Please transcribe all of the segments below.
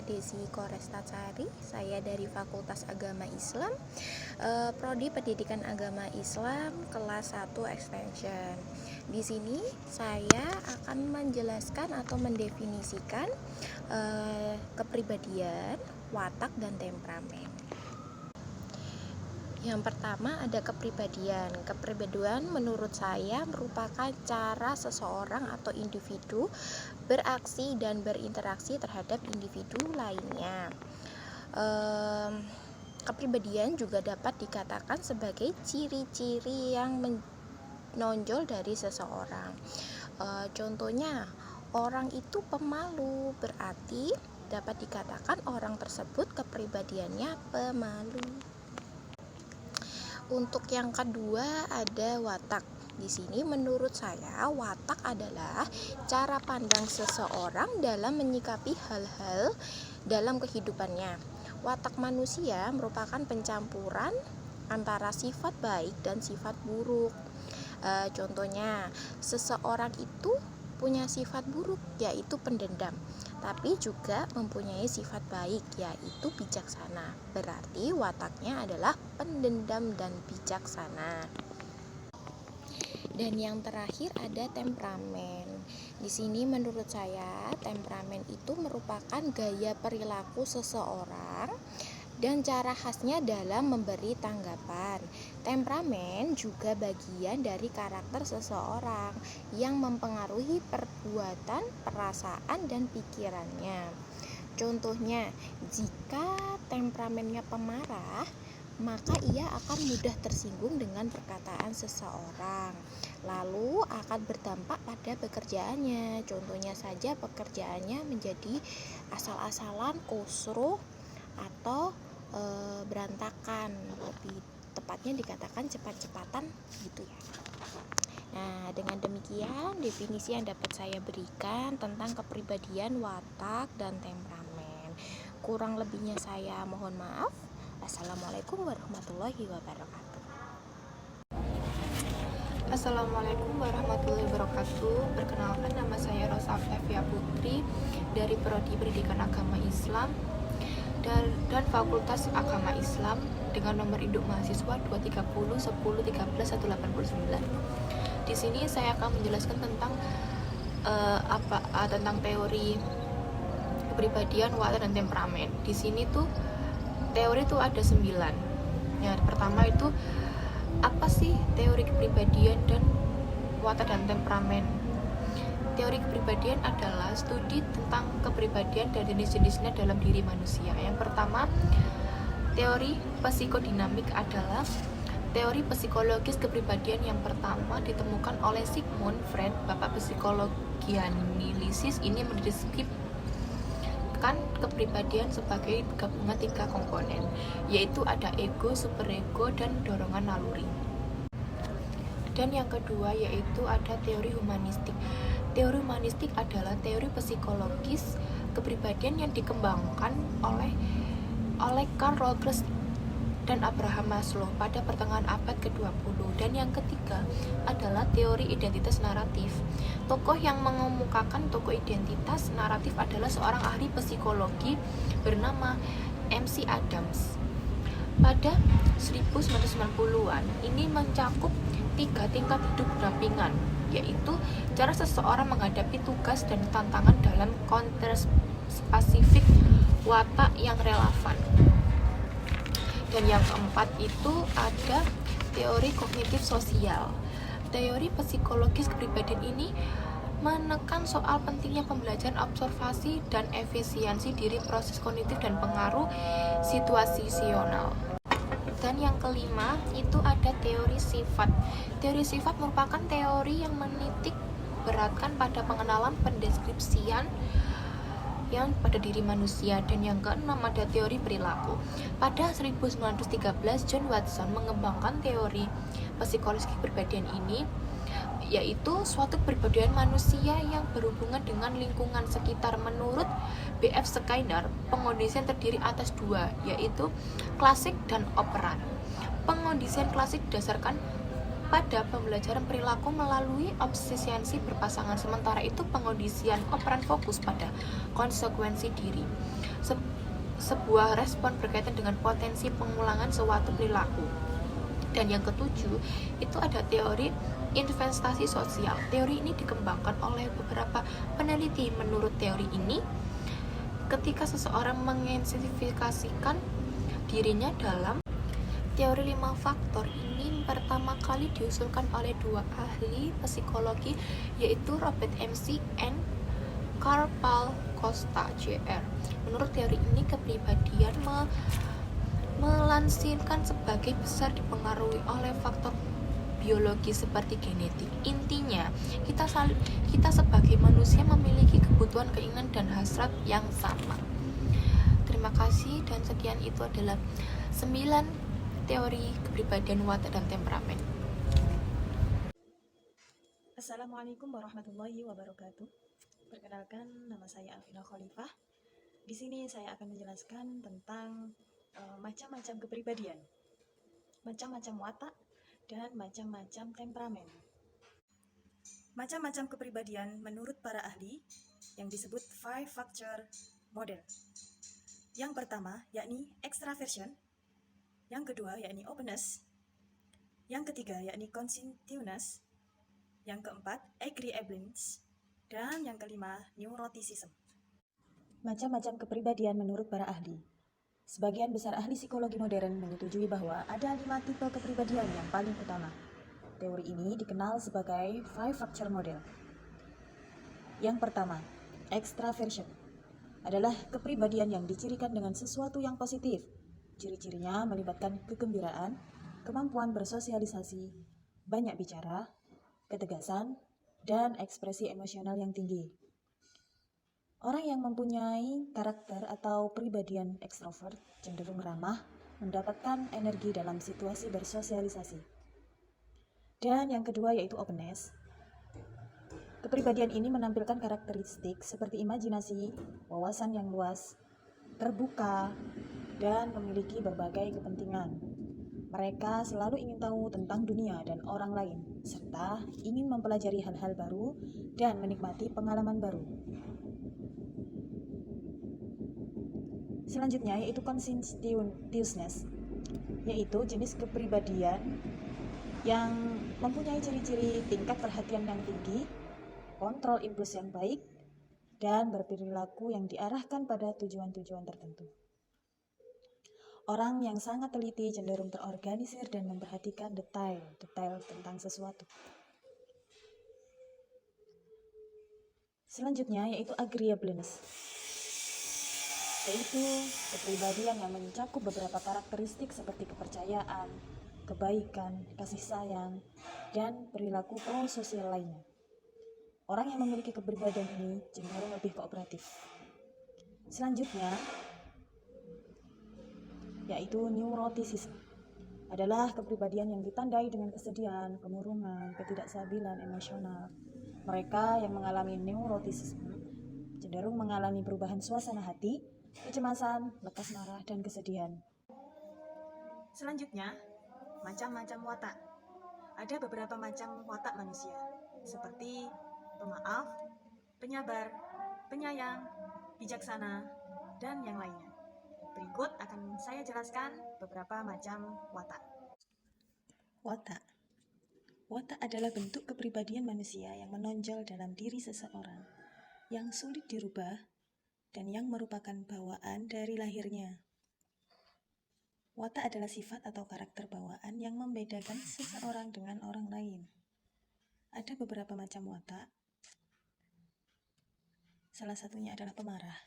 Desi Korestasari. Saya dari Fakultas Agama Islam, Prodi Pendidikan Agama Islam kelas 1 Extension. Di sini saya akan menjelaskan atau mendefinisikan kepribadian, watak, dan temperamen. Yang pertama ada kepribadian. Kepribadian menurut saya merupakan cara seseorang atau individu beraksi dan berinteraksi terhadap individu lainnya. Kepribadian juga dapat dikatakan sebagai ciri-ciri yang menonjol dari seseorang. Contohnya, orang itu pemalu, berarti dapat dikatakan orang tersebut kepribadiannya pemalu. Untuk yang kedua ada watak. Di sini menurut saya watak adalah cara pandang seseorang dalam menyikapi hal-hal dalam kehidupannya. Watak manusia merupakan pencampuran antara sifat baik dan sifat buruk. Contohnya, seseorang itu punya sifat buruk yaitu pendendam, tapi juga mempunyai sifat baik yaitu bijaksana. Berarti wataknya adalah pendendam dan bijaksana. Dan yang terakhir ada temperamen. Di sini menurut saya temperamen itu merupakan gaya perilaku seseorang dan cara khasnya dalam memberi tanggapan. Temperamen juga bagian dari karakter seseorang yang mempengaruhi perbuatan, perasaan, dan pikirannya. Contohnya, jika temperamennya pemarah, maka ia akan mudah tersinggung dengan perkataan seseorang, lalu akan berdampak pada pekerjaannya. Contohnya saja pekerjaannya menjadi asal-asalan, kosro, atau berantakan, lebih tepatnya dikatakan cepat-cepatan gitu ya. Nah, dengan demikian definisi yang dapat saya berikan tentang kepribadian, watak, dan temperamen. Kurang lebihnya saya mohon maaf. Assalamualaikum warahmatullahi wabarakatuh. Assalamualaikum warahmatullahi wabarakatuh. Perkenalkan, nama saya Rosa Flavia Putri dari Prodi Pendidikan Agama Islam dan Fakultas Agama Islam dengan nomor induk mahasiswa 230 10 13 189. Di sini saya akan menjelaskan tentang tentang teori kepribadian, watak, dan temperamen. Di sini tuh teori itu ada 9. Yang pertama itu apa sih teori kepribadian dan watak dan temperamen? Teori kepribadian adalah studi tentang kepribadian dan jenis-jenisnya dalam diri manusia. Yang pertama, teori psikodinamik adalah teori psikologis kepribadian yang pertama ditemukan oleh Sigmund Freud, bapak psikologi analisis. Ini mendeskripsikan kepribadian sebagai gabungan 3 komponen, yaitu ada ego, superego, dan dorongan naluri. Dan yang kedua yaitu ada teori humanistik. Teori humanistik adalah teori psikologis kepribadian yang dikembangkan oleh Karl Rogers dan Abraham Maslow pada pertengahan abad ke-20. Dan yang ketiga adalah teori identitas naratif. Tokoh yang mengemukakan tokoh identitas naratif adalah seorang ahli psikologi bernama MC Adams. Pada 1990-an, ini mencakup 3 tingkat hidup berdampingan, yaitu cara seseorang menghadapi tugas dan tantangan dalam konteks spesifik, watak yang relevan. Dan yang keempat itu ada teori kognitif sosial. Teori psikologis kepribadian ini menekan soal pentingnya pembelajaran observasi dan efisiensi diri, proses kognitif, dan pengaruh situasional. Dan yang kelima itu ada teori sifat. Teori sifat merupakan teori yang menitik beratkan pada pengenalan pendeskripsian yang pada diri manusia. Dan yang keenam ada teori perilaku. Pada 1913 John Watson mengembangkan teori psikologi kepribadian ini, yaitu suatu kepribadian manusia yang berhubungan dengan lingkungan sekitar. Menurut B.F. Skinner, pengondisian terdiri atas 2, yaitu klasik dan operan. Pengondisian klasik didasarkan pada pembelajaran perilaku melalui obsesiasi berpasangan, sementara itu pengondisian operan fokus pada konsekuensi diri. sebuah respon berkaitan dengan potensi pengulangan suatu perilaku. Dan yang ketujuh, itu ada teori investasi sosial. Teori ini dikembangkan oleh beberapa peneliti. Menurut teori ini, ketika seseorang mengidentifikasikan dirinya dalam teori 5 faktor ini pertama kali diusulkan oleh dua ahli psikologi, yaitu Robert MC and Carl Costa Jr. Menurut teori ini, kepribadian melansirkan sebagai besar dipengaruhi oleh faktor biologi seperti genetik. Intinya, kita sebagai manusia memiliki kebutuhan, keinginan, dan hasrat yang sama. Terima kasih, dan sekian itu adalah 9 teori kepribadian, watak, dan temperamen. Assalamualaikum warahmatullahi wabarakatuh. Perkenalkan, nama saya Alvina Khalifah. Di sini saya akan menjelaskan tentang macam-macam kepribadian, macam-macam watak, dan macam-macam temperamen. Macam-macam kepribadian menurut para ahli yang disebut 5 factor model. Yang pertama yakni extraversion, yang kedua yakni openness, yang ketiga yakni conscientiousness, yang keempat agreeableness, dan yang kelima neuroticism. Macam-macam kepribadian menurut para ahli. Sebagian besar ahli psikologi modern menyetujui bahwa ada 5 tipe kepribadian yang paling utama. Teori ini dikenal sebagai 5 factor model. Yang pertama, extraversion adalah kepribadian yang dicirikan dengan sesuatu yang positif. Ciri-cirinya melibatkan kegembiraan, kemampuan bersosialisasi, banyak bicara, ketegasan, dan ekspresi emosional yang tinggi. Orang yang mempunyai karakter atau pribadian ekstrovert cenderung ramah, mendapatkan energi dalam situasi bersosialisasi. Dan yang kedua yaitu openness. Kepribadian ini menampilkan karakteristik seperti imajinasi, wawasan yang luas, terbuka, dan memiliki berbagai kepentingan. Mereka selalu ingin tahu tentang dunia dan orang lain, serta ingin mempelajari hal-hal baru dan menikmati pengalaman baru. Selanjutnya yaitu conscientiousness, yaitu jenis kepribadian yang mempunyai ciri-ciri tingkat perhatian yang tinggi, kontrol impuls yang baik, dan berperilaku yang diarahkan pada tujuan-tujuan tertentu. Orang yang sangat teliti cenderung terorganisir dan memperhatikan detail tentang sesuatu. Selanjutnya yaitu agreeableness, yaitu kepribadian yang mencakup beberapa karakteristik seperti kepercayaan, kebaikan, kasih sayang, dan perilaku prososial lainnya. Orang yang memiliki kepribadian ini cenderung lebih kooperatif. Selanjutnya yaitu neuroticism, adalah kepribadian yang ditandai dengan kesedihan, kemurungan, ketidakstabilan emosional. Mereka yang mengalami neuroticism cenderung mengalami perubahan suasana hati, kecemasan, lekas marah, dan kesedihan. Selanjutnya, macam-macam watak. Ada beberapa macam watak manusia, seperti pemaaf, penyabar, penyayang, bijaksana, dan yang lainnya. Berikut akan saya jelaskan beberapa macam watak. Watak. Watak adalah bentuk kepribadian manusia yang menonjol dalam diri seseorang, yang sulit dirubah, dan yang merupakan bawaan dari lahirnya. Watak adalah sifat atau karakter bawaan yang membedakan seseorang dengan orang lain. Ada beberapa macam watak. Salah satunya adalah pemarah.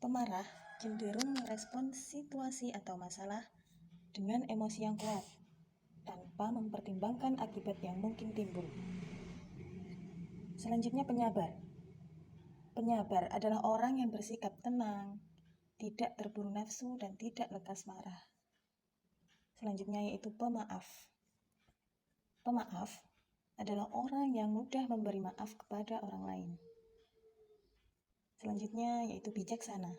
Pemarah cenderung merespons situasi atau masalah dengan emosi yang kuat, tanpa mempertimbangkan akibat yang mungkin timbul. Selanjutnya penyabar. Penyabar adalah orang yang bersikap tenang, tidak terburu nafsu, dan tidak lekas marah. Selanjutnya yaitu pemaaf. Pemaaf adalah orang yang mudah memberi maaf kepada orang lain. Selanjutnya yaitu bijaksana.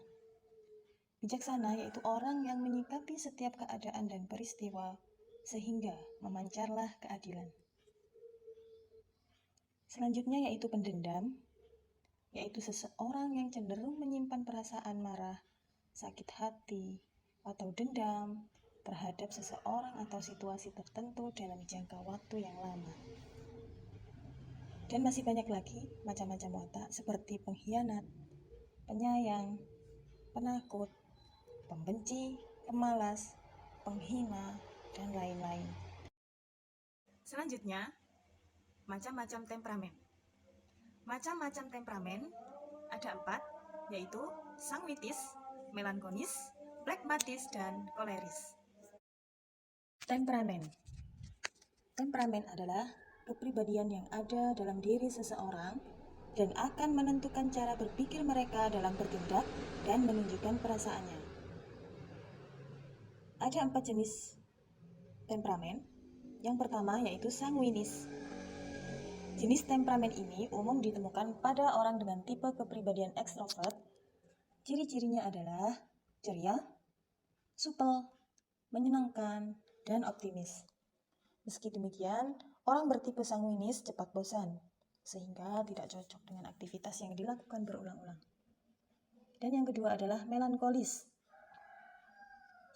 Bijaksana yaitu orang yang menyikapi setiap keadaan dan peristiwa sehingga memancarlah keadilan. Selanjutnya yaitu pendendam. yaitu seseorang yang cenderung menyimpan perasaan marah, sakit hati, atau dendam terhadap seseorang atau situasi tertentu dalam jangka waktu yang lama. Dan masih banyak lagi macam-macam watak seperti pengkhianat, penyayang, penakut, pembenci, pemalas, penghina, dan lain-lain. Selanjutnya, macam-macam temperamen. Macam-macam temperamen ada 4, yaitu sanguitis, melankolis, flegmatis, dan koleris. Temperamen. Temperamen adalah kepribadian yang ada dalam diri seseorang dan akan menentukan cara berpikir mereka dalam bertindak dan menunjukkan perasaannya. Ada 4 jenis temperamen. Yang pertama yaitu sanguinis. Jenis temperamen ini umum ditemukan pada orang dengan tipe kepribadian ekstrovert. Ciri-cirinya adalah ceria, supel, menyenangkan, dan optimis. Meski demikian, orang bertipe sanguinis cepat bosan, sehingga tidak cocok dengan aktivitas yang dilakukan berulang-ulang. Dan yang kedua adalah melankolis.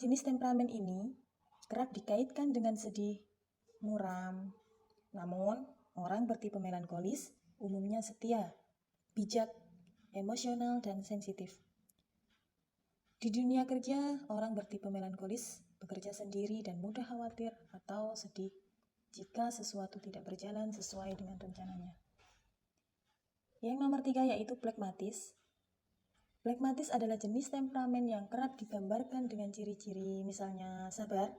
Jenis temperamen ini kerap dikaitkan dengan sedih, muram. Namun, orang bertipe melankolis umumnya setia, bijak, emosional, dan sensitif. Di dunia kerja, orang bertipe melankolis bekerja sendiri dan mudah khawatir atau sedih jika sesuatu tidak berjalan sesuai dengan rencananya. Yang nomor 3 yaitu flegmatis. Flegmatis adalah jenis temperamen yang kerap digambarkan dengan ciri-ciri misalnya sabar,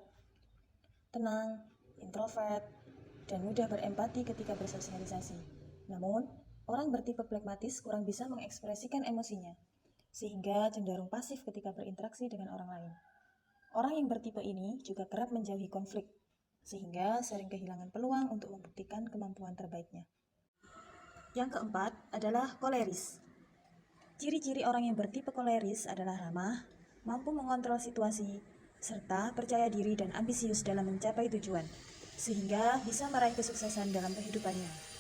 tenang, introvert, dan mudah berempati ketika bersosialisasi. Namun, orang bertipe flegmatis kurang bisa mengekspresikan emosinya, sehingga cenderung pasif ketika berinteraksi dengan orang lain. Orang yang bertipe ini juga kerap menjauhi konflik, sehingga sering kehilangan peluang untuk membuktikan kemampuan terbaiknya. Yang keempat adalah koleris. Ciri-ciri orang yang bertipe koleris adalah ramah, mampu mengontrol situasi, serta percaya diri dan ambisius dalam mencapai tujuan, sehingga bisa meraih kesuksesan dalam kehidupannya.